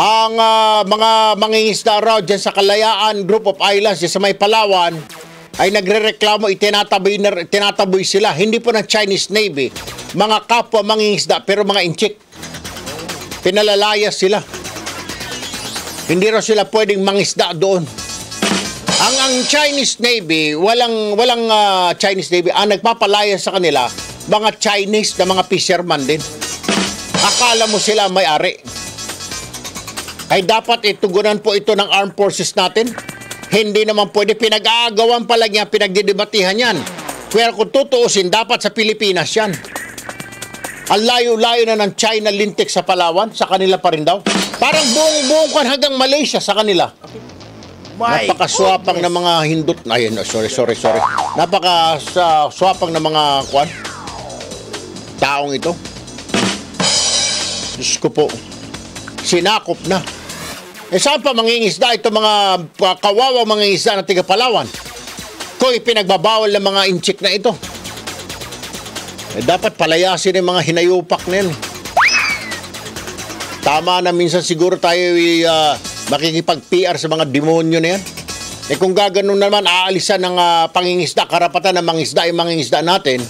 ang mga mangingisda raw dyan sa Kalayaan Group of Islands dyan sa may Palawan ay nagrereklamo, tinataboy sila. Hindi po ng Chinese Navy, mga kapwa mangingisda pero mga inchik. Pinalalayas sila. Hindi raw sila pwedeng mangisda doon. Ang Chinese Navy, walang Chinese Navy, ang nagpapalayas sa kanila, mga Chinese na mga fisherman din. Akala mo sila may-ari. Ay dapat itugunan po ito ng armed forces natin. Hindi naman pwede, pinag-aagawan pa lang yan, pinagdidebatihan yan. Pero kung tutuusin, dapat sa Pilipinas yan. Ang layo-layo na ng China lintik sa Palawan, sa kanila pa rin daw. Parang buong kan hanggang Malaysia sa kanila. Napakaswapang na mga hindot. Ayun, sorry. Napakaswapang na mga taong ito. Diyos ko po, sinakop na. Saan pa mangingisda ito mga kawawang mangingisda ng tiga Palawan? Kung ipinagbabawal ng mga inchik na ito. Dapat palayasin yung mga hinayupak na yan. Tama na minsan siguro tayo makikipag-PR sa mga demonyo na yan. Kung gaganon naman, aalisan ng pangingisda, karapatan ng mangingisda yung mangingisda natin,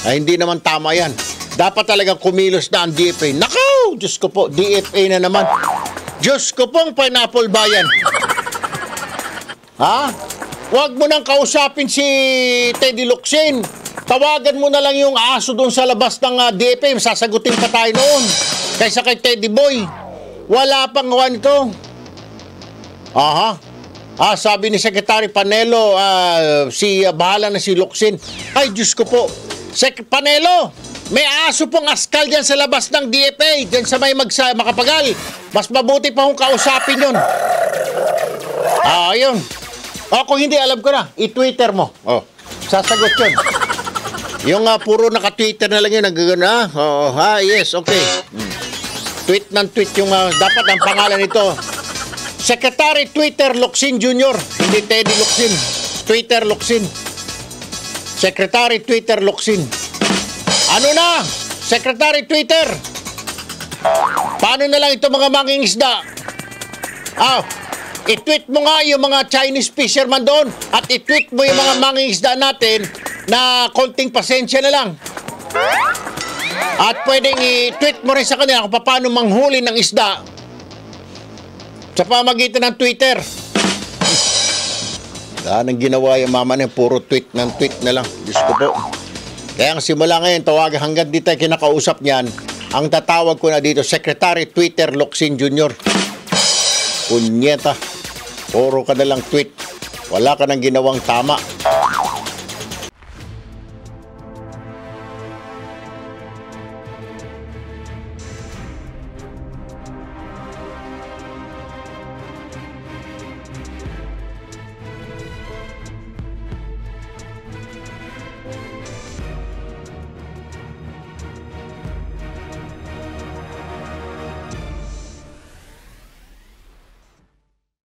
hindi naman tama yan. Dapat talagang kumilos na ang DFA. Nakaw! Diyos ko po, DFA na naman. Diyos ko pong Pineapple Bayan. Ha? Huwag mo nang kausapin si Teddy Locsin. Tawagan mo na lang yung aso doon sa labas ng DFA. Sasagutin pa tayo noon. Kaysa kay Teddy Boy. Wala pang ito. Aha. Sabi ni Secretary Panelo, bahala na si Locsin. Ay, Diyos ko po. Panelo, may aso pong askal dyan sa labas ng DFA, dyan sa may Makapagal. Mas mabuti pa kung kausapin yun. Ayun. Kung hindi, alam ko na, i-Twitter mo. Sasagot yun. Yung puro naka-Twitter na lang yun, yes, okay. Tweet ng tweet yung, dapat ang pangalan nito, Secretary Twitter Locsin Jr., hindi Teddy Locsin. Twitter Locsin. Secretary Twitter Locsin. Ano na? Secretary Twitter. Paano na lang ito mga mangingisda? I-tweet mo nga yung mga Chinese fisherman doon at i-tweet mo yung mga mangingisda natin na konting pasensya na lang. At pwedeng i-tweet mo rin sa kanila kung paano manghuli ng isda sa pamagitan ng Twitter. Anong ginawa yung mama niya? Puro tweet ng tweet na lang. Diyos ko po. Kaya ang simula ngayon, tawagan hanggang dito ay kinakausap niyan. Ang tatawag ko na dito, Secretary Twitter Locsin Jr. Punyeta. Puro ka na lang tweet. Wala ka nang ginawang tama.